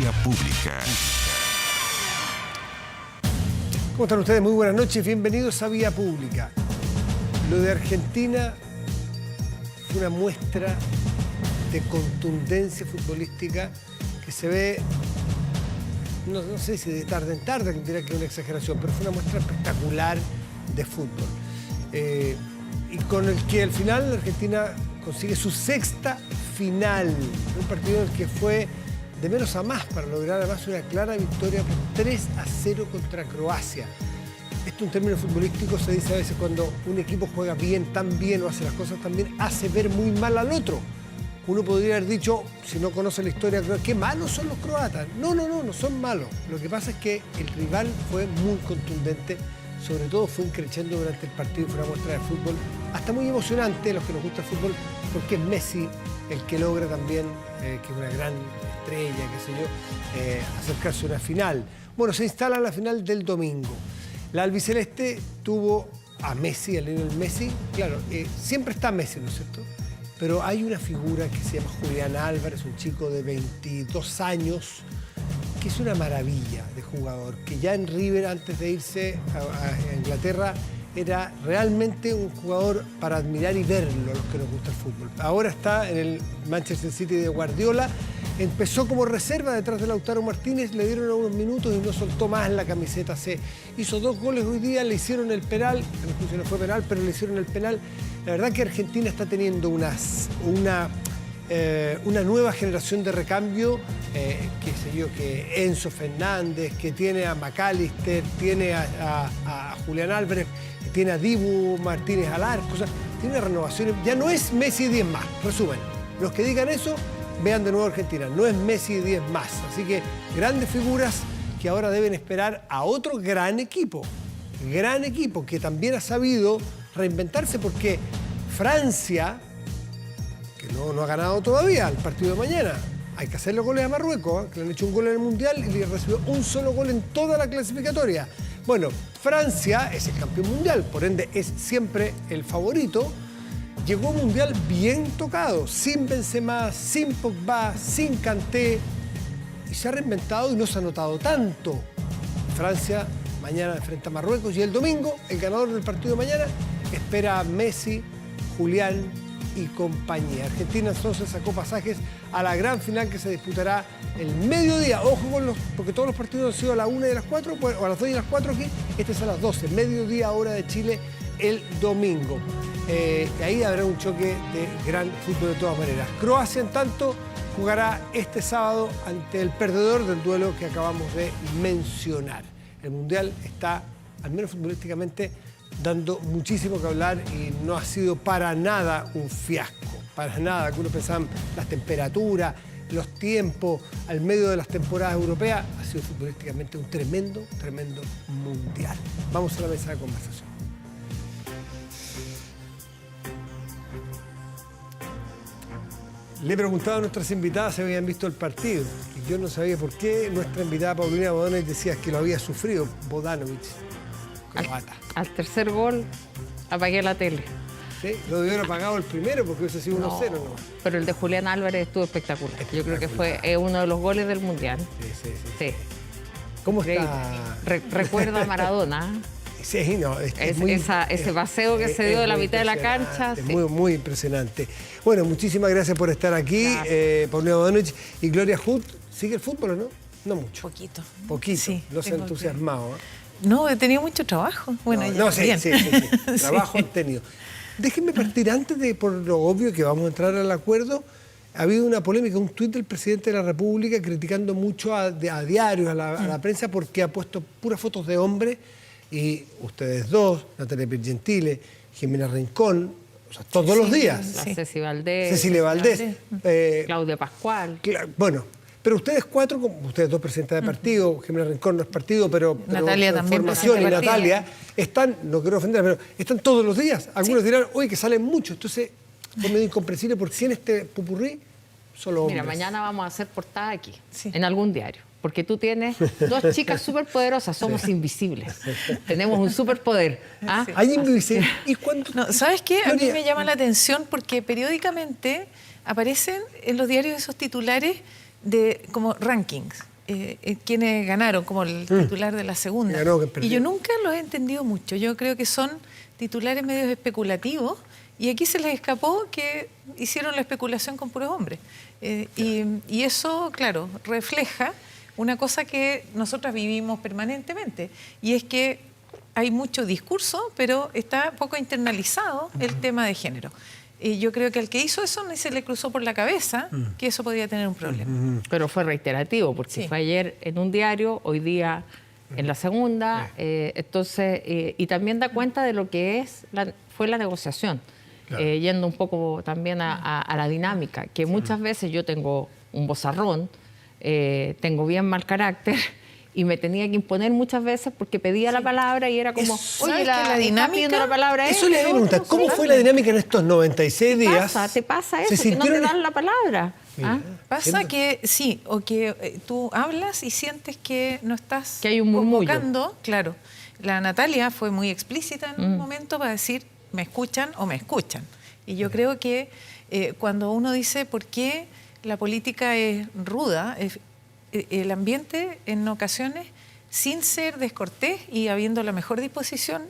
Vía Pública. ¿Cómo están ustedes? Muy buenas noches, bienvenidos a Vía Pública. Lo de Argentina fue una muestra de contundencia futbolística que se ve, no sé si de tarde en tarde, que diría que es una exageración, pero fue una muestra espectacular de fútbol. Y con el que al final la Argentina consigue su sexta final. Un partido en el que fue de menos a más para lograr además una clara victoria por 3-0 contra Croacia. Esto en términos futbolísticos se dice a veces cuando un equipo juega bien, tan bien o hace las cosas tan bien, hace ver muy mal al otro. Uno podría haber dicho, si no conoce la historia, qué malos son los croatas. No son malos. Lo que pasa es que el rival fue muy contundente, sobre todo fue increciendo durante el partido, fue una muestra de fútbol hasta muy emocionante, los que nos gusta el fútbol, porque es Messi el que logra también, que es una gran estrella, qué sé yo, acercarse a una final. Bueno, se instala la final del domingo. La albiceleste tuvo a Messi, a Lionel Messi. Claro, siempre está Messi, ¿no es cierto? Pero hay una figura que se llama Julián Álvarez, un chico de 22 años, que es una maravilla de jugador, que ya en River, antes de irse a Inglaterra, era realmente un jugador para admirar y verlo a los que nos gusta el fútbol. Ahora está en el Manchester City de Guardiola. Empezó como reserva detrás de Lautaro Martínez, le dieron unos minutos y no soltó más la camiseta. Se hizo 2 goles hoy día, le hicieron el penal, no fue penal, pero le hicieron el penal. La verdad que Argentina está teniendo una nueva generación de recambio, qué sé yo, que Enzo Fernández, que tiene a McAllister, tiene a Julián Álvarez, tiene a Dibu Martínez al arco, o sea, tiene una renovación. Ya no es Messi y 10 más, resumen. Los que digan eso, vean de nuevo Argentina, no es Messi y 10 más. Así que grandes figuras que ahora deben esperar a otro gran equipo que también ha sabido reinventarse, porque Francia, que no ha ganado todavía el partido de mañana, hay que hacerle goles a Marruecos, que le han hecho un gol en el Mundial y le recibió un solo gol en toda la clasificatoria. Bueno, Francia es el campeón mundial, por ende es siempre el favorito. Llegó a un Mundial bien tocado, sin Benzema, sin Pogba, sin Kanté, y se ha reinventado y no se ha notado tanto. Francia mañana enfrenta a Marruecos y el domingo, el ganador del partido de mañana, espera a Messi, Julián y compañía. Argentina entonces sacó pasajes a la gran final que se disputará el mediodía. Ojo porque todos los partidos han sido a la 1 y a las 4, o a las 2 y a las 4 aquí. Este es a las 12, mediodía hora de Chile, el domingo. Y ahí habrá un choque de gran fútbol de todas maneras. Croacia, en tanto, jugará este sábado ante el perdedor del duelo que acabamos de mencionar. El Mundial está, al menos futbolísticamente, dando muchísimo que hablar y no ha sido para nada un fiasco, para nada. Que uno pensaba las temperaturas, los tiempos, al medio de las temporadas europeas, ha sido futbolísticamente un tremendo mundial. Vamos a la mesa de conversación. Le he preguntado a nuestras invitadas si habían visto el partido y yo no sabía por qué nuestra invitada Paulina Bodanovich decía que lo había sufrido. Bodanovich, croata. Al tercer gol apagué la tele. Sí, lo debieron apagado el primero porque hubiese sido 1-0, ¿no? Pero el de Julián Álvarez estuvo espectacular. Yo creo que fue uno de los goles del Mundial. Sí. ¿Cómo está? Recuerdo a Maradona. Sí, no, ese paseo que se dio de la mitad de la cancha. Sí. Muy impresionante. Bueno, muchísimas gracias por estar aquí, Paulina Bodanovich y Gloria Hood. ¿Sigue el fútbol o no? No mucho. Poquito. Sí, no se ha entusiasmado. No, he tenido mucho trabajo. Bueno, sí. Trabajo han tenido. Déjenme partir antes de, por lo obvio que vamos a entrar al acuerdo. Ha habido una polémica, un tuit del presidente de la República criticando mucho a diarios, a la prensa, porque ha puesto puras fotos de hombres. Y ustedes dos, Natalia Piergentile, Jimena Rincón, o sea, todos los días. Ceci Valdés. Cecilia Valdés. Claudia Pascual. Bueno, pero ustedes cuatro, ustedes dos presidentes de partido, Jimena Rincón no es partido, pero Natalia también. Formación y Natalia, están, no quiero ofender, pero están todos los días. Algunos dirán, oye, que salen mucho. Entonces, es medio incomprensible por qué en este pupurrí solo hombres. Mira, mañana vamos a hacer portada aquí, en algún diario. Porque tú tienes 2 chicas superpoderosas, somos invisibles. Tenemos un superpoder. ¿Ah? Hay invisibles. ¿Y cuánto? No, ¿sabes qué? A mí me llama la atención porque periódicamente aparecen en los diarios esos titulares de como rankings. quienes ganaron, como el titular de la segunda. Ganó, que perdió. Y yo nunca los he entendido mucho. Yo creo que son titulares medios especulativos y aquí se les escapó que hicieron la especulación con puros hombres. Y eso, claro, refleja una cosa que nosotras vivimos permanentemente y es que hay mucho discurso, pero está poco internalizado el tema de género. Y yo creo que al que hizo eso ni se le cruzó por la cabeza que eso podía tener un problema. Pero fue reiterativo, porque Sí. fue ayer en un diario, hoy día en la segunda, entonces, y también da cuenta de lo que fue la negociación, yendo un poco también a la dinámica, que muchas veces yo tengo un vozarrón, tengo bien mal carácter, y me tenía que imponer muchas veces porque pedía la palabra y era como, Eso, oye, ¿sabes que la dinámica? pidiendo la palabra Eso le pregunta, ¿cómo fue la dinámica en estos 96 días? ¿Te pasa eso? ¿Se Que no te sintieron- dan la palabra. ¿Ah? Pasa que sí, o que tú hablas y sientes que no estás Que hay un murmullo. convocando. Claro, la Natalia fue muy explícita en un momento para decir, me escuchan o me escuchan. Y yo creo que cuando uno dice por qué la política es ruda, el ambiente en ocasiones, sin ser descortés y habiendo la mejor disposición,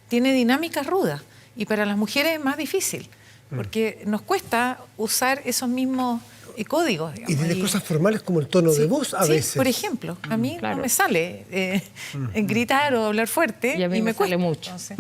tiene dinámicas rudas. Y para las mujeres es más difícil, porque nos cuesta usar esos mismos códigos. Y digamos. tiene cosas formales como el tono de voz a Sí, veces. por ejemplo, a mí Claro. no me sale gritar o hablar fuerte. Y a mí me cuesta. sale mucho. Entonces,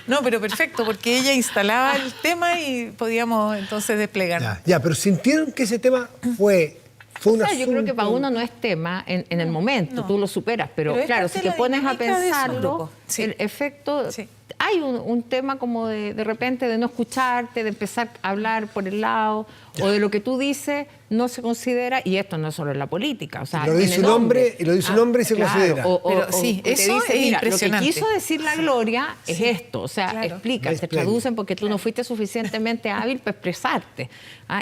no, pero perfecto, porque ella instalaba el tema y podíamos entonces desplegar. Ya, pero sintieron que ese tema fue un O sea, yo creo que asunto- para uno no es tema en el momento, no. tú lo superas, pero Pero es claro, parte si de te la pones a dinámica de esos pensarlo, grupos. Sí. el efecto, Sí. hay un tema como de repente de no escucharte, de empezar a hablar por el lado, o de lo que tú dices no se considera, y esto no es solo en la política, o sea, Lo en dice el un hombre, y lo dice un hombre y se considera. Pero sí, te eso dice, es mira, lo impresionante. que quiso decir la Gloria es esto, o sea, Claro. explica, te Explain. traducen porque tú no fuiste suficientemente hábil para expresarte.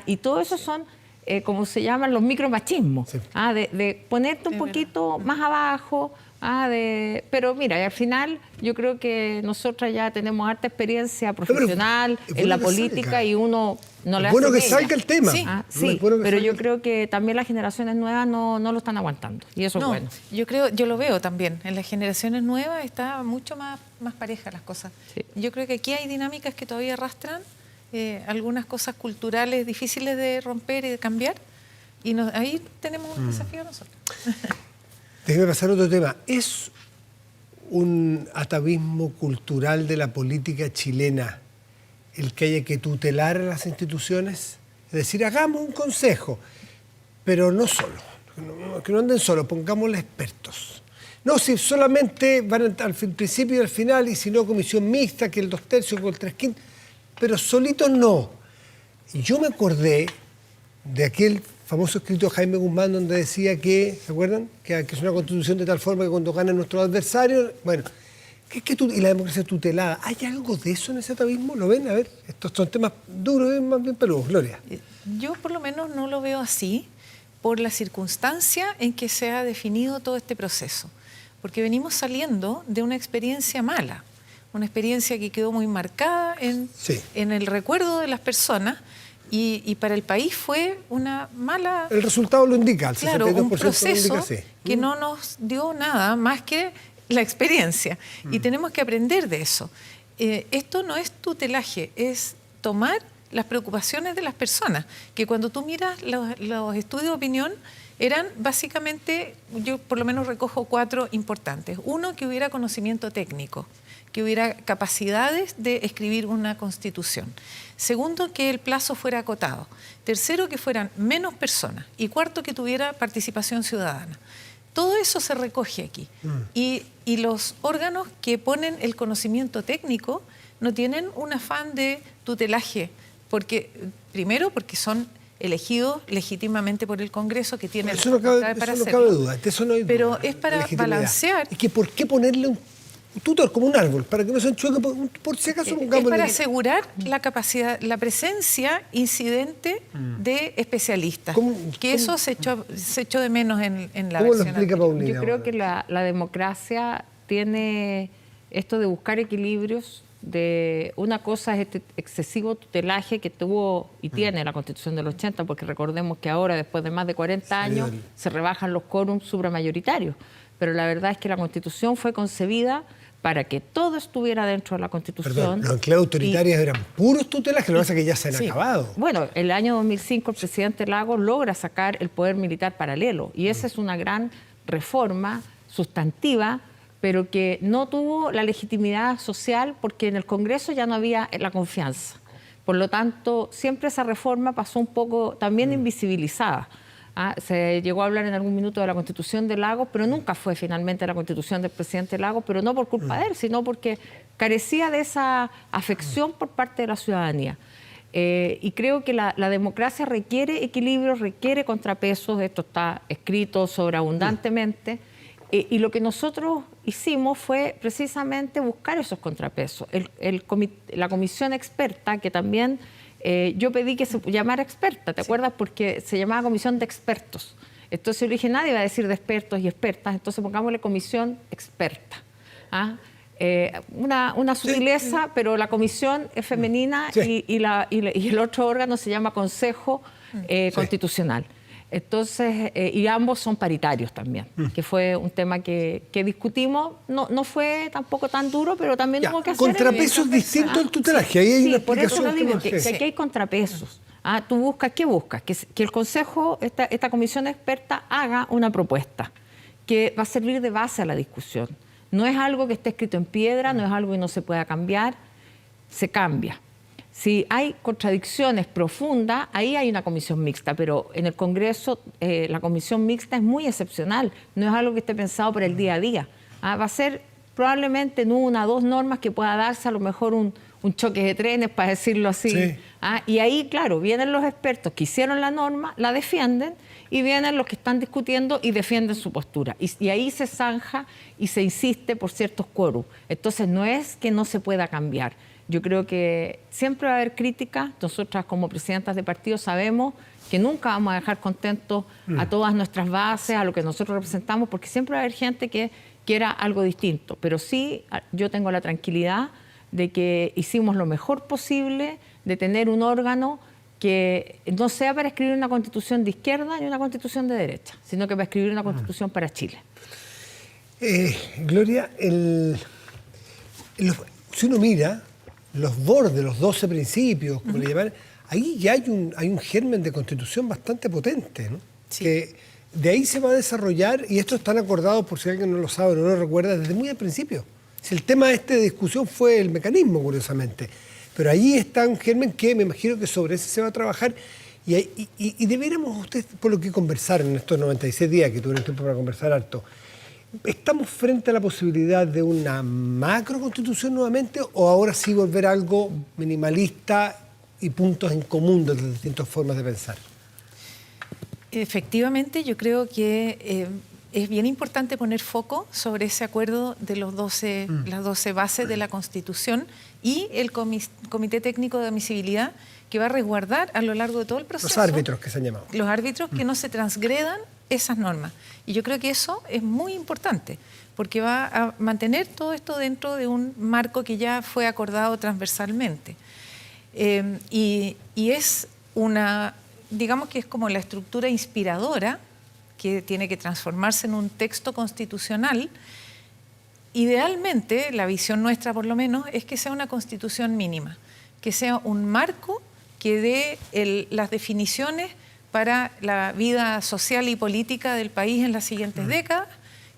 Y todo eso son, como se llaman, los micromachismos, Sí. de ponerte un Es poquito más abajo. Pero mira, y al final yo creo que nosotras ya tenemos harta experiencia profesional es en la bueno que política salga. y uno no le Es bueno hace que mella. salga el tema. Sí. Sí, Es bueno que pero salga yo el- creo que también las generaciones nuevas no lo están aguantando y eso No, es bueno. yo lo veo también. En las generaciones nuevas está mucho más pareja las cosas. Sí. Yo creo que aquí hay dinámicas que todavía arrastran algunas cosas culturales difíciles de romper y de cambiar. Y ahí tenemos un desafío nosotros. Déjeme pasar a otro tema. ¿Es un atavismo cultural de la política chilena el que haya que tutelar a las instituciones? Es decir, hagamos un consejo, pero no solo, que no anden solo, pongámosle expertos. No, si solamente van al principio y al final, y si no, comisión mixta, que el 2/3 con el 3/5, pero solitos no. Y yo me acordé de aquel famoso escrito de Jaime Guzmán donde decía que, ¿se acuerdan? Que es una constitución de tal forma que cuando ganan nuestros adversarios, bueno, y la democracia tutelada, ¿hay algo de eso en ese atavismo? ¿Lo ven? A ver, estos son temas duros, más bien peludos. Gloria. Yo por lo menos no lo veo así por la circunstancia en que se ha definido todo este proceso. Porque venimos saliendo de una experiencia mala, una experiencia que quedó muy marcada Sí. en el recuerdo de las personas y para el país fue una mala... El resultado lo indica, el 62% Claro, un lo proceso indica, sí. que no nos dio nada más que la experiencia. Y tenemos que aprender de eso. Esto no es tutelaje, es tomar las preocupaciones de las personas, que cuando tú miras los estudios de opinión, eran básicamente, yo por lo menos recojo 4 importantes. Uno, que hubiera conocimiento técnico, que hubiera capacidades de escribir una constitución. Segundo, que el plazo fuera acotado. Tercero, que fueran menos personas. Y cuarto, que tuviera participación ciudadana. Todo eso se recoge aquí. Y los órganos que ponen el conocimiento técnico no tienen un afán de tutelaje, primero porque son elegidos legítimamente por el Congreso, que tiene Eso la no cabe, facultad para eso no hacerlo. cabe duda. De eso no hay Pero duda, es para legitimidad. balancear. Es que ¿por qué ponerle un tutor como un árbol? Para que no se enchueque, por si acaso Es pongámosle- para asegurar la capacidad, la presencia incidente de especialistas. Que eso se echó de menos en la ¿Cómo lo versión explica anterior. Paulina? Yo creo ahora? que la democracia tiene esto de buscar equilibrios de una cosa es este excesivo tutelaje que tuvo y tiene la Constitución del 80, porque recordemos que ahora, después de más de 40 años, se rebajan los quórums supramayoritarios. Pero la verdad es que la Constitución fue concebida para que todo estuviera dentro de la Constitución. Perdón, los enclaves autoritarios eran puros tutelajes, lo que pasa es que ya se han acabado. Bueno, el año 2005 el presidente Lagos logra sacar el poder militar paralelo, y esa es una gran reforma sustantiva, pero que no tuvo la legitimidad social porque en el Congreso ya no había la confianza. Por lo tanto, siempre esa reforma pasó un poco también invisibilizada. Se llegó a hablar en algún minuto de la Constitución de Lagos, pero nunca fue finalmente la Constitución del presidente Lagos, pero no por culpa de él, sino porque carecía de esa afección por parte de la ciudadanía. Y creo que la democracia requiere equilibrio, requiere contrapesos, esto está escrito sobreabundantemente, y lo que nosotros hicimos fue precisamente buscar esos contrapesos. La comisión experta, que también yo pedí que se llamara experta, ¿te acuerdas? Porque se llamaba comisión de expertos. Entonces yo le dije, nadie va a decir de expertos y expertas, entonces pongámosle comisión experta. Una sutileza, pero la comisión es femenina y el otro órgano se llama Consejo Constitucional. Entonces, y ambos son paritarios también, que fue un tema que discutimos. No fue tampoco tan duro, pero también hubo que hacer... Contrapesos distintos al tutelaje, ahí hay una explicación. Por eso lo digo, que aquí hay contrapesos. Tú buscas, ¿qué buscas? Que el Consejo, esta comisión experta, haga una propuesta que va a servir de base a la discusión. No es algo que esté escrito en piedra, no es algo que no se pueda cambiar, se cambia. Si hay contradicciones profundas, ahí hay una comisión mixta, pero en el Congreso la comisión mixta es muy excepcional, no es algo que esté pensado para el día a día. Va a ser probablemente en una o dos normas que pueda darse a lo mejor un choque de trenes, para decirlo así. Y ahí, claro, vienen los expertos que hicieron la norma, la defienden, y vienen los que están discutiendo y defienden su postura. Y ahí se zanja y se insiste por ciertos quórums. Entonces no es que no se pueda cambiar. Yo creo que siempre va a haber crítica. Nosotras como presidentas de partido sabemos que nunca vamos a dejar contentos a todas nuestras bases, a lo que nosotros representamos, porque siempre va a haber gente que quiera algo distinto. Pero sí, yo tengo la tranquilidad de que hicimos lo mejor posible de tener un órgano que no sea para escribir una constitución de izquierda ni una constitución de derecha, sino que para escribir una constitución para Chile. Gloria, si uno mira los bordes, los 12 principios, como le llaman, ahí ya hay un germen de constitución bastante potente, ¿no? Que de ahí se va a desarrollar, y esto están acordados, por si alguien no lo sabe o no lo recuerda, desde muy al principio. Si el tema de discusión fue el mecanismo, curiosamente. Pero ahí está un germen que me imagino que sobre ese se va a trabajar, y deberíamos ustedes, por lo que conversaron en estos 96 días, que tuvieron tiempo para conversar harto, ¿estamos frente a la posibilidad de una macro constitución nuevamente, o ahora sí volver a algo minimalista y puntos en común de las distintas formas de pensar? Efectivamente, yo creo que es bien importante poner foco sobre ese acuerdo de las 12 bases de la Constitución y el Comité Técnico de Admisibilidad, que va a resguardar a lo largo de todo el proceso. Los árbitros que se han llamado. Los árbitros que no se transgredan esas normas. Y yo creo que eso es muy importante, porque va a mantener todo esto dentro de un marco que ya fue acordado transversalmente. Y es digamos que es como la estructura inspiradora que tiene que transformarse en un texto constitucional. Idealmente, la visión nuestra por lo menos, es que sea una constitución mínima, que sea un marco que dé las definiciones para la vida social y política del país en las siguientes décadas,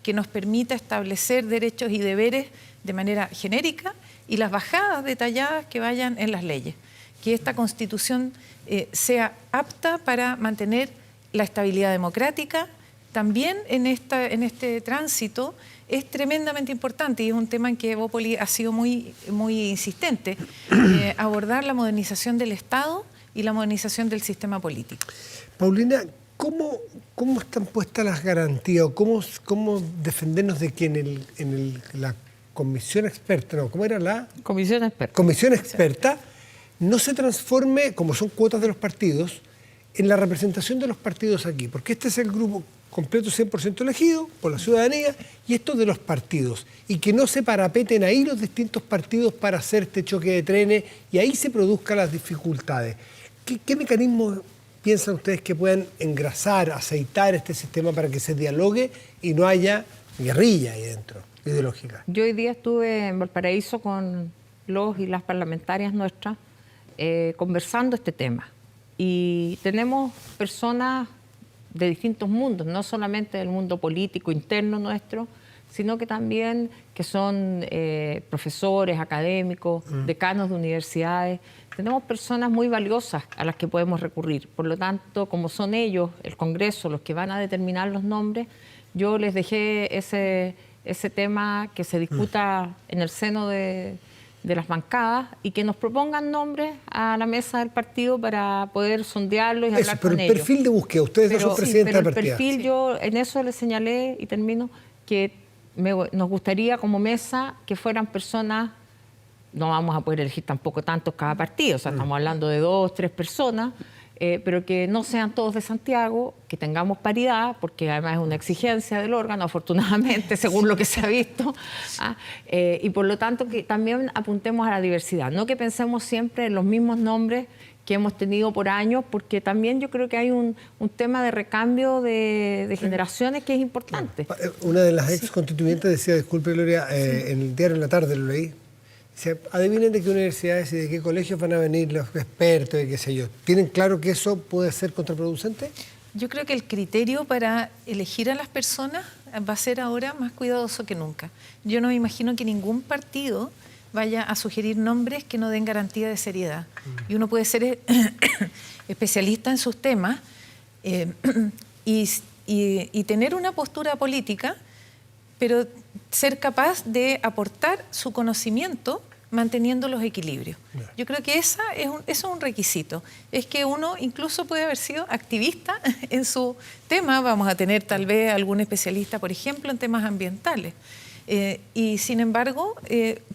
que nos permita establecer derechos y deberes de manera genérica y las bajadas detalladas que vayan en las leyes. Que esta Constitución sea apta para mantener la estabilidad democrática. También en este tránsito es tremendamente importante, y es un tema en que Evópoli ha sido muy, muy insistente, abordar la modernización del Estado y la modernización del sistema político. Paulina, ¿cómo están puestas las garantías, o cómo defendernos de que en la comisión experta, no, ¿cómo era la? Comisión experta. Comisión experta no se transforme, como son cuotas de los partidos, en la representación de los partidos aquí? Porque este es el grupo, completo 100% elegidos por la ciudadanía, y esto de los partidos, y que no se parapeten ahí los distintos partidos para hacer este choque de trenes y ahí se produzcan las dificultades. ¿Qué mecanismos piensan ustedes que puedan engrasar, aceitar este sistema para que se dialogue y no haya guerrilla ahí dentro, ideológica? Yo hoy día estuve en Valparaíso con los y las parlamentarias nuestras conversando este tema. Y tenemos personas de distintos mundos, no solamente del mundo político interno nuestro, sino que también que son profesores, académicos, decanos de universidades. Tenemos personas muy valiosas a las que podemos recurrir. Por lo tanto, como son ellos, el Congreso, los que van a determinar los nombres, yo les dejé ese tema que se discuta en el seno de las bancadas y que nos propongan nombres a la mesa del partido para poder sondearlos y hablar con ellos. Pero el perfil de búsqueda, ustedes no son presidentes de partida. El perfil, yo en eso le señalé, y termino, que nos gustaría como mesa que fueran personas, no vamos a poder elegir tampoco tantos cada partido, o sea, estamos hablando de 2, 3 personas, pero que no sean todos de Santiago, que tengamos paridad, porque además es una exigencia del órgano, afortunadamente, según lo que se ha visto, y por lo tanto que también apuntemos a la diversidad, no que pensemos siempre en los mismos nombres que hemos tenido por años, porque también yo creo que hay un tema de recambio de generaciones que es importante. Una de las ex constituyentes decía, disculpe Gloria, en el diario en la tarde lo leí, dice, adivinen de qué universidades y de qué colegios van a venir los expertos y qué sé yo. ¿Tienen claro que eso puede ser contraproducente? Yo creo que el criterio para elegir a las personas va a ser ahora más cuidadoso que nunca. Yo no me imagino que ningún partido vaya a sugerir nombres que no den garantía de seriedad. Y uno puede ser especialista en sus temas y tener una postura política, pero ser capaz de aportar su conocimiento manteniendo los equilibrios. Yo creo que eso es un requisito. Es que uno incluso puede haber sido activista en su tema. Vamos a tener tal vez algún especialista, por ejemplo, en temas ambientales. Y sin embargo,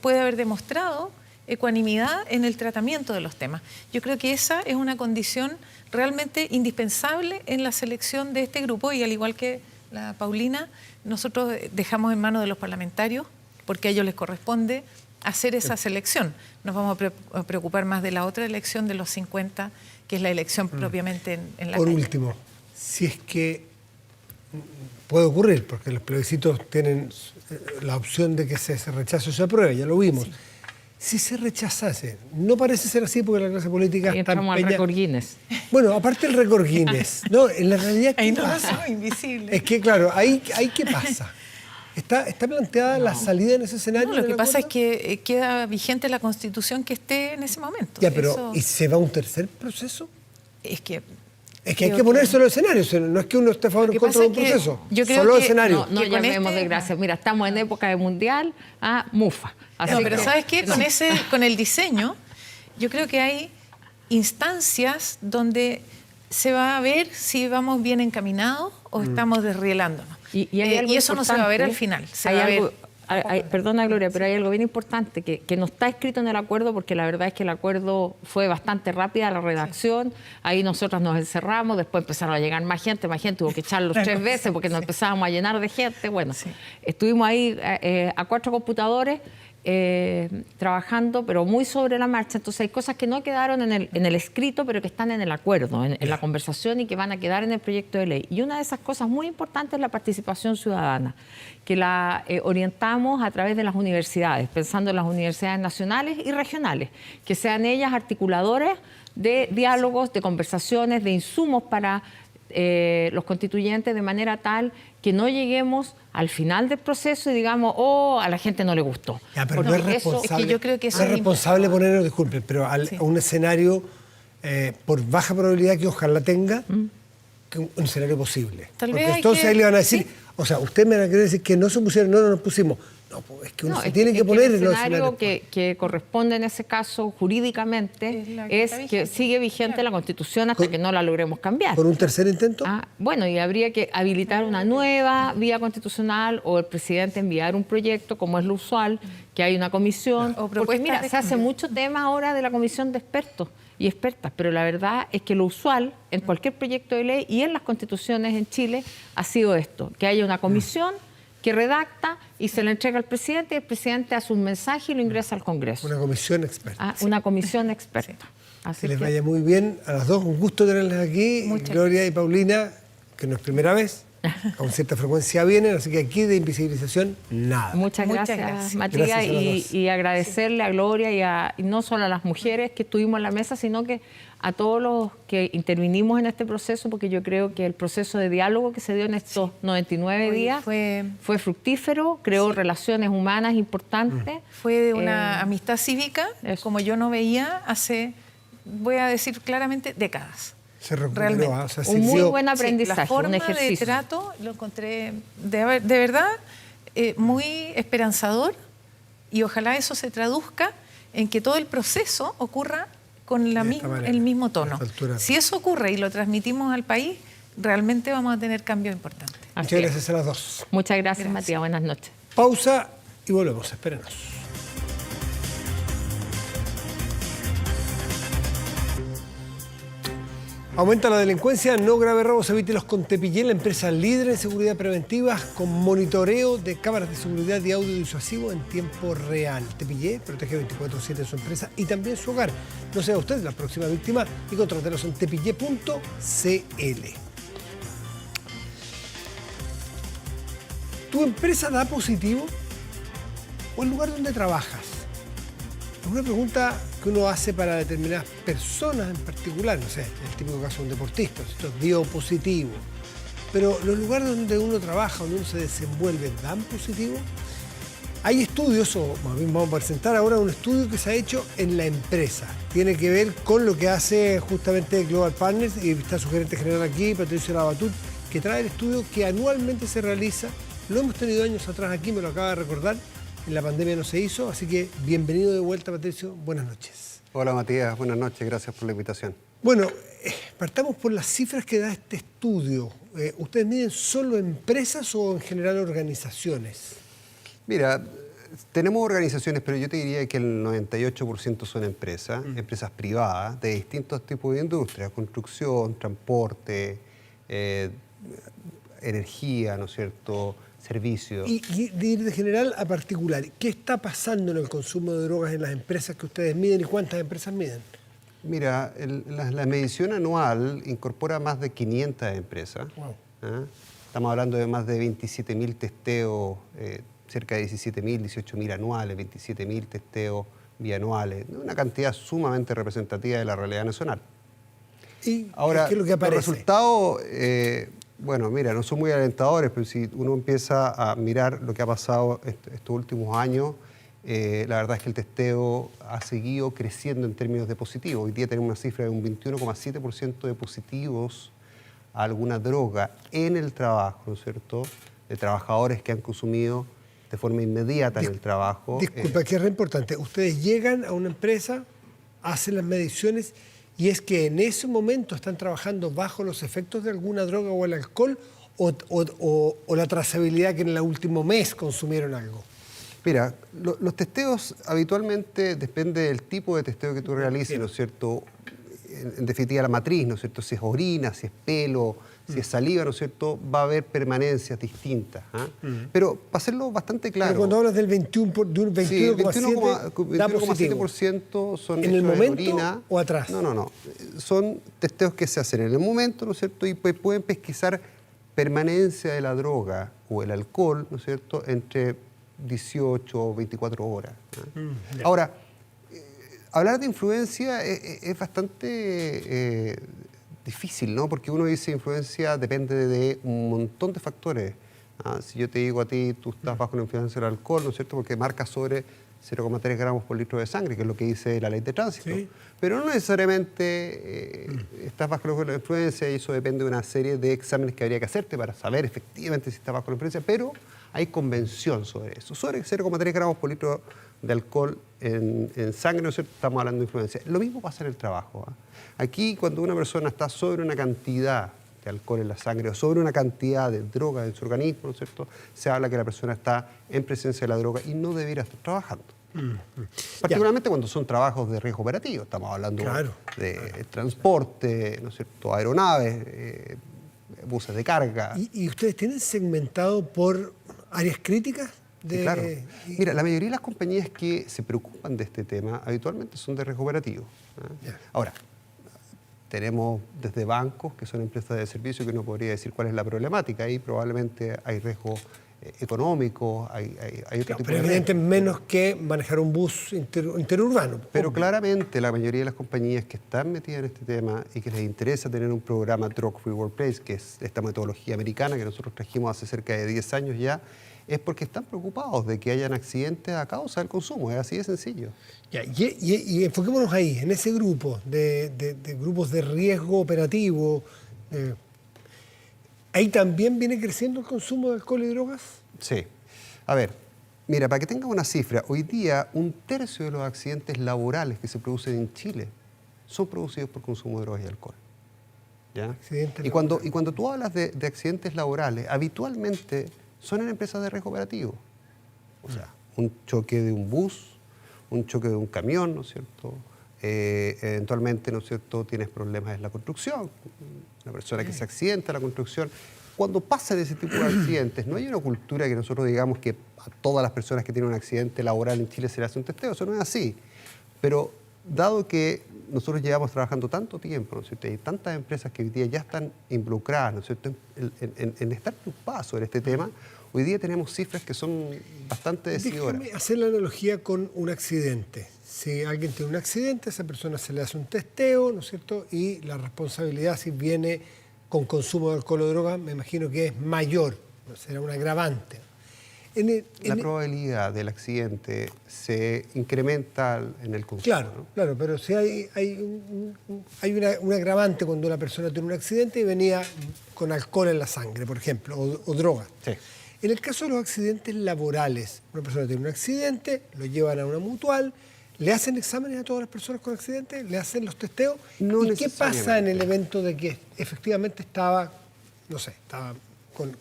puede haber demostrado ecuanimidad en el tratamiento de los temas. Yo creo que esa es una condición realmente indispensable en la selección de este grupo, y al igual que la Paulina, nosotros dejamos en manos de los parlamentarios, porque a ellos les corresponde hacer esa selección. Nos vamos a preocupar más de la otra elección de los 50, que es la elección propiamente en la Por calle. último, si es que puede ocurrir, porque los plebiscitos tienen la opción de que se rechace o se apruebe, ya lo vimos. Sí. Si se rechazase, no parece ser así porque la clase política está empeñada. Al récord Guinness. Bueno, aparte el récord Guinness, ¿no? En la realidad, ¿qué pasa? Invisible. Es que, claro, ahí ¿qué pasa? ¿Está planteada la salida en ese escenario? No, lo que pasa es que queda vigente la Constitución que esté en ese momento. Ya, pero ¿y se va a un tercer proceso? Es que hay que ponerse los escenarios, no es que uno esté a favor o en contra de un proceso, solo escenarios. No llamemos de gracia. Mira, estamos en época de mundial, mufa. Así pero ¿sabes qué? Con el diseño, yo creo que hay instancias donde se va a ver si vamos bien encaminados o estamos desrielándonos. Y eso no se va a ver al final. Perdona, Gloria, pero hay algo bien importante que no está escrito en el acuerdo, porque la verdad es que el acuerdo fue bastante rápida la redacción. Sí. Ahí nosotros nos encerramos, después empezaron a llegar más gente, hubo que echarlos 3 veces porque nos empezábamos a llenar de gente. Bueno, sí. Estuvimos ahí a 4 computadores trabajando, pero muy sobre la marcha. Entonces hay cosas que no quedaron en el escrito, pero que están en el acuerdo, en la conversación, y que van a quedar en el proyecto de ley. Y una de esas cosas muy importantes es la participación ciudadana, que la orientamos a través de las universidades, pensando en las universidades nacionales y regionales, que sean ellas articuladoras de diálogos, de conversaciones, de insumos para los constituyentes, de manera tal que no lleguemos al final del proceso y digamos, a la gente no le gustó. Ya, pero no es responsable, yo creo que no es responsable ponerlo, disculpen, pero a un escenario por baja probabilidad que ojalá tenga, que un escenario posible. Porque entonces ahí le van a decir, o sea, usted me va a querer decir que no se pusieron, no nos pusimos. No, pues es que uno se tiene que poner en los escenarios. Que corresponde en ese caso jurídicamente es que sigue vigente la Constitución hasta que no la logremos cambiar. ¿Con un tercer intento? Bueno, y habría que habilitar una nueva vía constitucional, o el presidente enviar un proyecto, como es lo usual, que hay una comisión. Porque mira, se hace mucho tema ahora de la comisión de expertos. y expertas, pero la verdad es que lo usual en cualquier proyecto de ley y en las constituciones en Chile ha sido esto, que haya una comisión que redacta y se le entrega al presidente y el presidente hace un mensaje y lo ingresa al Congreso. Una comisión experta. Una comisión experta. Así que les vaya muy bien a las dos. Un gusto tenerlas aquí. Gloria y Paulina, que no es primera vez, con cierta frecuencia vienen, así que aquí de invisibilización, nada. Muchas gracias, Matías, y agradecerle a Gloria y no solo a las mujeres que estuvimos en la mesa, sino que a todos los que intervinimos en este proceso, porque yo creo que el proceso de diálogo que se dio en estos 99 días fue fructífero, creó relaciones humanas importantes. Fue de una amistad cívica, como yo no veía hace, voy a decir claramente, décadas. Se recuperó, un muy buen aprendizaje, la forma un ejercicio de trato lo encontré de verdad muy esperanzador, y ojalá eso se traduzca en que todo el proceso ocurra con el mismo tono. Si eso ocurre y lo transmitimos al país, realmente vamos a tener cambios importantes. Muchas gracias a las dos. Muchas gracias, Matías. Buenas noches. Pausa y volvemos. Espérenos. Aumenta la delincuencia, no grave robos, evítelos con Tepillé, la empresa líder en seguridad preventiva con monitoreo de cámaras de seguridad y audio disuasivo en tiempo real. Tepillé protege 24/7 su empresa y también su hogar. No sea usted la próxima víctima y contrátelos en tepillé.cl. ¿Tu empresa da positivo? ¿O el lugar donde trabajas? Es una pregunta que uno hace para determinadas personas en particular, no sé, el típico caso de un deportista, esto dio positivo. Pero los lugares donde uno trabaja, donde uno se desenvuelve, ¿dan positivo? Hay estudios, o más bien vamos a presentar ahora un estudio que se ha hecho en la empresa. Tiene que ver con lo que hace justamente Global Partners, y está su gerente general aquí, Patricio Labatut, que trae el estudio que anualmente se realiza. Lo hemos tenido años atrás aquí, me lo acaba de recordar. En la pandemia no se hizo, así que bienvenido de vuelta, Patricio. Buenas noches. Hola, Matías. Buenas noches. Gracias por la invitación. Bueno, partamos por las cifras que da este estudio. ¿Ustedes miden solo empresas o en general organizaciones? Mira, tenemos organizaciones, pero yo te diría que el 98% son empresas, empresas privadas de distintos tipos de industrias, construcción, transporte, energía, ¿no es cierto?, servicios. Y de ir de general a particular, ¿qué está pasando en el consumo de drogas en las empresas que ustedes miden y cuántas empresas miden? Mira, la medición anual incorpora más de 500 empresas. Wow. ¿Ah? Estamos hablando de más de 27.000 testeos, cerca de 17.000, 18.000 anuales, 27.000 testeos bianuales, una cantidad sumamente representativa de la realidad nacional. ¿Y ahora, qué es lo que aparece? Los resultados, bueno, mira, no son muy alentadores, pero si uno empieza a mirar lo que ha pasado estos últimos años, la verdad es que el testeo ha seguido creciendo en términos de positivos. Hoy día tenemos una cifra de un 21,7% de positivos a alguna droga en el trabajo, ¿no es cierto?, de trabajadores que han consumido de forma inmediata en el trabajo. Disculpa, que es re importante. Ustedes llegan a una empresa, hacen las mediciones, y es que en ese momento están trabajando bajo los efectos de alguna droga o el alcohol, o la trazabilidad que en el último mes consumieron algo. Mira, los testeos habitualmente depende del tipo de testeo que tú realices, ¿no es cierto? En definitiva, la matriz, ¿no es cierto? Si es orina, si es pelo, si es saliva, ¿no es cierto? Va a haber permanencias distintas. ¿Ah? Pero para hacerlo bastante claro... Pero cuando hablas del 21,7% son ¿en el momento orina, o atrás? No. Son testeos que se hacen en el momento, ¿no es cierto? Y pueden pesquisar permanencia de la droga o el alcohol, ¿no es cierto?, entre 18 o 24 horas. Ahora, hablar de influencia es bastante difícil, ¿no? Porque uno dice influencia depende de un montón de factores. Si yo te digo a ti, tú estás bajo la influencia del alcohol, ¿no es cierto?, porque marca sobre 0,3 gramos por litro de sangre, que es lo que dice la ley de tránsito. Sí. Pero no necesariamente estás bajo la influencia, y eso depende de una serie de exámenes que habría que hacerte para saber efectivamente si estás bajo la influencia, pero hay convención sobre eso. Sobre 0,3 gramos por litro de alcohol en sangre, ¿no es cierto?, estamos hablando de influencia. Lo mismo pasa en el trabajo. Aquí, cuando una persona está sobre una cantidad de alcohol en la sangre o sobre una cantidad de droga en su organismo, ¿no es cierto?, se habla que la persona está en presencia de la droga y no debiera estar trabajando. Particularmente cuando son trabajos de riesgo operativo. Estamos hablando de transporte, ¿no es cierto?, aeronaves, buses de carga. ¿Y ustedes tienen segmentado por áreas críticas? Sí, claro. Mira, la mayoría de las compañías que se preocupan de este tema habitualmente son de riesgo operativo. Ahora, tenemos desde bancos, que son empresas de servicio, que uno podría decir cuál es la problemática. Ahí probablemente hay riesgo económico, hay otro tipo pero de evidentemente menos que manejar un bus interurbano. Pero claramente la mayoría de las compañías que están metidas en este tema y que les interesa tener un programa Drug Free Workplace, que es esta metodología americana que nosotros trajimos hace cerca de 10 años ya, es porque están preocupados de que hayan accidentes a causa del consumo. Es así de sencillo. Y enfoquémonos ahí, en ese grupo de grupos de riesgo operativo. ¿Ahí también viene creciendo el consumo de alcohol y drogas? Sí. A ver, mira, para que tengan una cifra, hoy día 1/3 de los accidentes laborales que se producen en Chile son producidos por consumo de drogas y alcohol. ¿Ya? Y cuando tú hablas de accidentes laborales, habitualmente son en empresas de riesgo operativo. O sea, un choque de un bus, un choque de un camión, ¿no es cierto? Eventualmente, ¿no es cierto?, tienes problemas en la construcción, una persona que se accidenta en la construcción. Cuando pasan ese tipo de accidentes, no hay una cultura que nosotros digamos que a todas las personas que tienen un accidente laboral en Chile se le hace un testeo. Eso no es así. Pero dado que nosotros llevamos trabajando tanto tiempo, ¿no es cierto?, y hay tantas empresas que hoy día ya están involucradas, ¿no es cierto?, en estar preocupadas sobre este tema, hoy día tenemos cifras que son bastante decidoras. Déjame hacer la analogía con un accidente. Si alguien tiene un accidente, a esa persona se le hace un testeo, ¿no es cierto?, y la responsabilidad, si viene con consumo de alcohol o droga, me imagino que es mayor, ¿no? Será un agravante. La probabilidad del accidente se incrementa en el consumo. Claro, ¿no? claro, pero si hay un agravante cuando una persona tiene un accidente y venía con alcohol en la sangre, por ejemplo, o droga. Sí. En el caso de los accidentes laborales, una persona tiene un accidente, lo llevan a una mutual, ¿le hacen exámenes a todas las personas con accidentes? ¿Le hacen los testeos? No ¿Y qué pasa en el evento de que efectivamente estaba con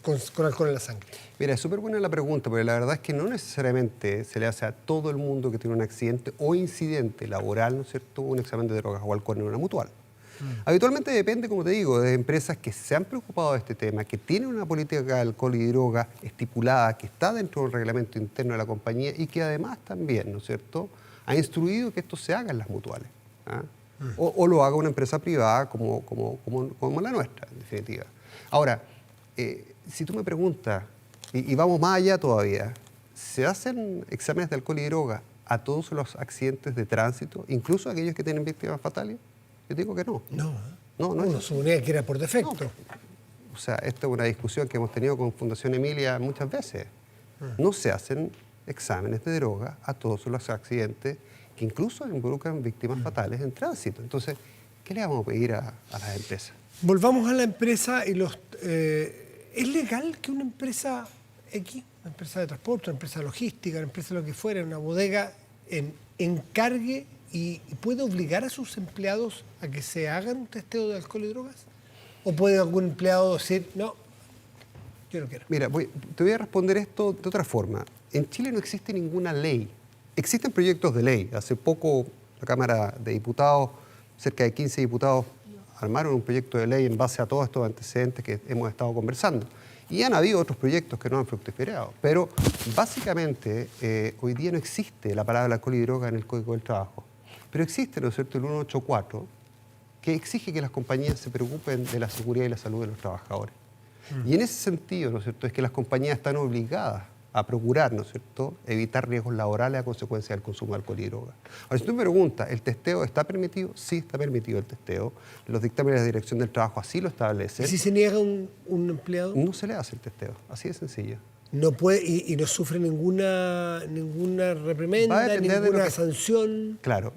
alcohol en la sangre? Mira, es súper buena la pregunta, porque la verdad es que no necesariamente se le hace a todo el mundo que tiene un accidente o incidente laboral, ¿no es cierto?, un examen de drogas o alcohol en una mutual. Habitualmente depende, como te digo, de empresas que se han preocupado de este tema, que tienen una política de alcohol y droga estipulada, que está dentro del reglamento interno de la compañía y que además también, ¿no es cierto?, ha instruido que esto se haga en las mutuales. ¿Ah? O lo haga una empresa privada como la nuestra, en definitiva. Ahora, si tú me preguntas, y vamos más allá todavía, ¿se hacen exámenes de alcohol y droga a todos los accidentes de tránsito, incluso aquellos que tienen víctimas fatales? Yo digo que no. No Uno suponía que era por defecto. No. O sea, esta es una discusión que hemos tenido con Fundación Emilia muchas veces. No se hacen exámenes de droga a todos los accidentes que incluso involucran víctimas fatales en tránsito. Entonces, ¿qué le vamos a pedir a las empresas? Volvamos a la empresa y ¿es legal que una empresa X, una empresa de transporte, una empresa logística, una empresa lo que fuera, una bodega, encargue y puede obligar a sus empleados a que se hagan un testeo de alcohol y drogas? ¿O puede algún empleado decir, no, yo no quiero? Mira, te voy a responder esto de otra forma. En Chile no existe ninguna ley. Existen proyectos de ley. Hace poco la Cámara de Diputados, cerca de 15 diputados, armaron un proyecto de ley en base a todos estos antecedentes que hemos estado conversando. Y han habido otros proyectos que no han fructificado. Pero básicamente hoy día no existe la palabra alcohol y droga en el Código del Trabajo. Pero existe, ¿no es cierto?, el 184, que exige que las compañías se preocupen de la seguridad y la salud de los trabajadores. Y en ese sentido, ¿no es cierto?, es que las compañías están obligadas a procurar, ¿no es cierto?, evitar riesgos laborales a consecuencia del consumo de alcohol y droga. Ahora, si tú me preguntas, ¿el testeo está permitido? Sí, está permitido el testeo. Los dictámenes de la Dirección del Trabajo así lo establecen. ¿Y si se niega un empleado? No se le hace el testeo, así de sencillo. No puede y no sufre ninguna reprimenda, ninguna sanción. Claro,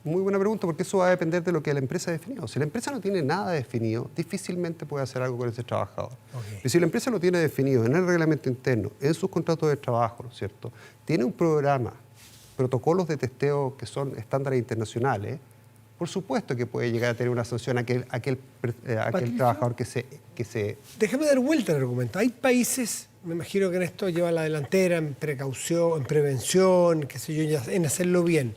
muy buena pregunta, porque eso va a depender de lo que la empresa ha definido. Si la empresa no tiene nada definido, difícilmente puede hacer algo con ese trabajador. Okay. Y si la empresa lo tiene definido en el reglamento interno, en sus contratos de trabajo, ¿no es cierto?, tiene un programa, protocolos de testeo que son estándares internacionales, por supuesto que puede llegar a tener una sanción a aquel trabajador que se... Déjame dar vuelta al argumento. Hay países me imagino que en esto lleva la delantera, en precaución, en prevención, qué sé yo, en hacerlo bien.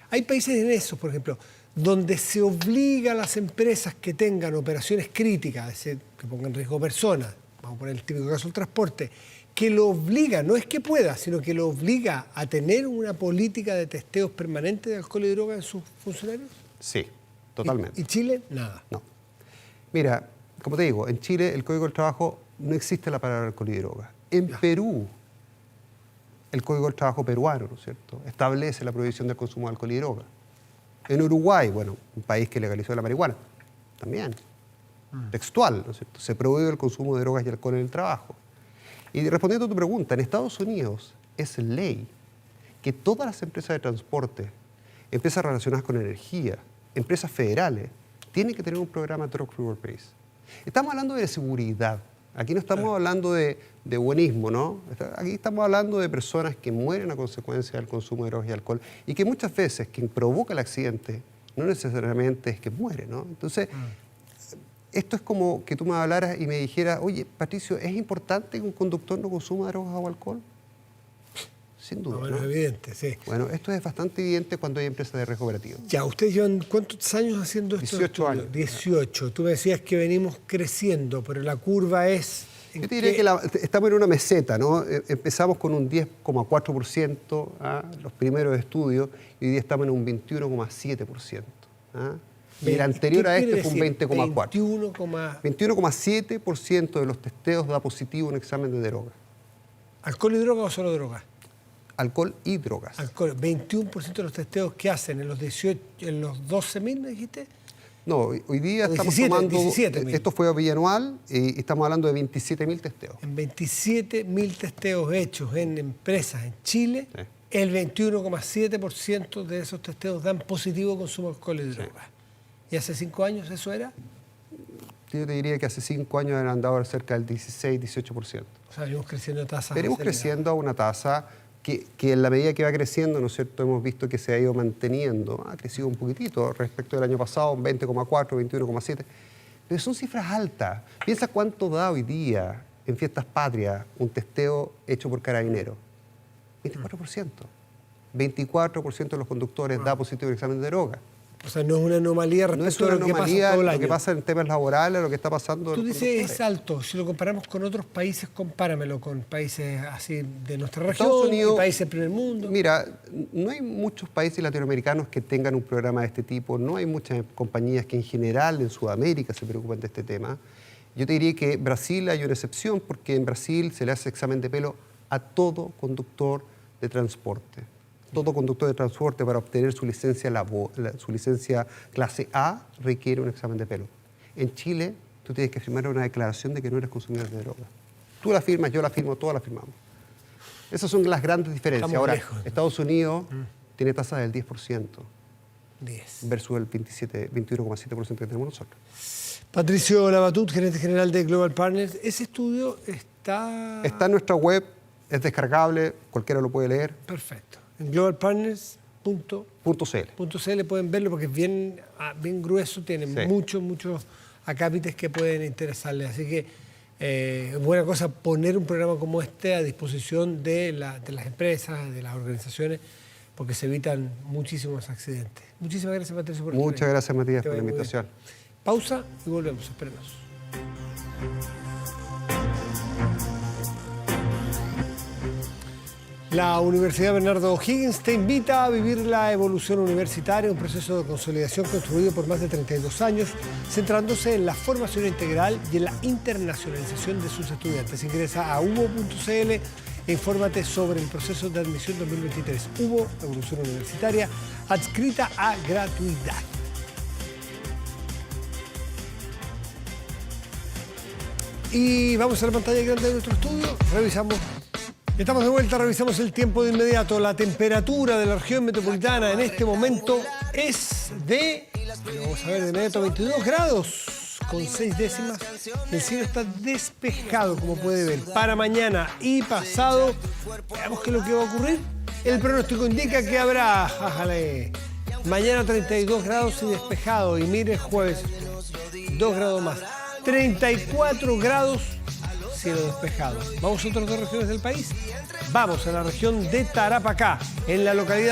Hay países en eso, por ejemplo, donde se obliga a las empresas que tengan operaciones críticas, es decir, que pongan en riesgo personas, vamos a poner el típico caso del transporte, que lo obliga, no es que pueda, sino que lo obliga a tener una política de testeos permanentes de alcohol y droga en sus funcionarios. Sí, totalmente. ¿Y Chile? Nada. No. Mira, como te digo, en Chile el Código del Trabajo no existe la palabra alcohol y droga. En Perú, el Código del Trabajo peruano, ¿no es cierto?, establece la prohibición del consumo de alcohol y droga. En Uruguay, bueno, un país que legalizó la marihuana, también, textual, ¿no es cierto?, se prohíbe el consumo de drogas y alcohol en el trabajo. Y respondiendo a tu pregunta, en Estados Unidos es ley que todas las empresas de transporte, empresas relacionadas con energía, empresas federales, tienen que tener un programa Drug Free Workplace. Estamos hablando de seguridad. Aquí no estamos hablando de buenismo, ¿no? Aquí estamos hablando de personas que mueren a consecuencia del consumo de drogas y alcohol y que muchas veces quien provoca el accidente no necesariamente es que muere, ¿no? Entonces, esto es como que tú me hablaras y me dijeras, oye, Patricio, ¿es importante que un conductor no consuma drogas o alcohol? Sin duda, Bueno, ¿no? es evidente, sí. Bueno, esto es bastante evidente cuando hay empresas de riesgo operativo. Ya, ¿ustedes llevan cuántos años haciendo esto? 18 años. 18. Tú me decías que venimos creciendo, pero la curva es... Yo te diría que estamos en una meseta, ¿no? Empezamos con un 10,4%, los primeros estudios, y hoy día estamos en un 21,7%. Y el anterior a este fue un 20,4%. 21,7% de los testeos da positivo en un examen de droga. ¿Alcohol y droga o solo droga? Alcohol y drogas. Alcohol. 21% de los testeos que hacen en los 12.000, ¿me dijiste? No, hoy día estamos 17, tomando... 17.000. Esto fue bianual y estamos hablando de 27.000 testeos. En 27.000 testeos hechos en empresas en Chile, Sí. el 21,7% de esos testeos dan positivo consumo de alcohol y droga. ¿Y hace 5 años eso era? Yo te diría que hace 5 años han andado cerca del 16-18%. O sea, venimos creciendo a tasas Venimos aceleradas. creciendo a una tasa que en la medida que va creciendo, ¿no es cierto?, hemos visto que se ha ido manteniendo. Ha crecido un poquitito respecto del año pasado, un 20,4, 21,7. Pero son cifras altas. Piensa cuánto da hoy día en fiestas patrias un testeo hecho por Carabineros. 24%. 24% de los conductores da positivo en examen de droga. O sea, no es una anomalía No es respecto una a lo que pasa anomalía todo el lo año. que pasa en temas laborales, lo que está pasando. Tú en los dices es conductores. alto. Si lo comparamos con otros países, compáramelo con países así de nuestra región, Estados Unidos, y países del primer mundo. Mira, no hay muchos países latinoamericanos que tengan un programa de este tipo, no hay muchas compañías que en general en Sudamérica se preocupan de este tema. Yo te diría que Brasil hay una excepción porque en Brasil se le hace examen de pelo a todo conductor de transporte. Todo conductor de transporte para obtener su licencia clase A requiere un examen de pelo. En Chile, tú tienes que firmar una declaración de que no eres consumidor de droga. Tú la firmas, yo la firmo, todas la firmamos. Esas son las grandes diferencias. Estamos Ahora, lejos. Estados Unidos tiene tasa del 10% 10. versus el 21,7% que tenemos nosotros. Patricio Labatut, gerente general de Global Partners. Ese estudio está... Está en nuestra web, es descargable, cualquiera lo puede leer. Perfecto. En globalpartners.cl pueden verlo porque es bien grueso, tiene Sí. muchos acápites que pueden interesarles. Así que es buena cosa poner un programa como este a disposición de las empresas, de las organizaciones, porque se evitan muchísimos accidentes. Muchísimas gracias, Patricio, por estar Muchas ahí. gracias, Matías, Que por la vaya muy bien. invitación. Pausa y volvemos, espérenos. La Universidad Bernardo O'Higgins te invita a vivir la evolución universitaria, un proceso de consolidación construido por más de 32 años, centrándose en la formación integral y en la internacionalización de sus estudiantes. Ingresa a uvo.cl e infórmate sobre el proceso de admisión 2023. UVO, Evolución Universitaria, adscrita a gratuidad. Y vamos a la pantalla grande de nuestro estudio, revisamos. Estamos de vuelta, revisamos el tiempo de inmediato. La temperatura de la región metropolitana en este momento es de, vamos a ver, de inmediato 22 grados con 6 décimas. El cielo está despejado, como puede ver. Para mañana y pasado, veamos qué es lo que va a ocurrir. El pronóstico indica que habrá, ájale, mañana 32 grados y despejado. Y mire, jueves, 2 grados más. 34 grados cielo despejado. ¿Vamos a otras dos regiones del país? Vamos a la región de Tarapacá, en la localidad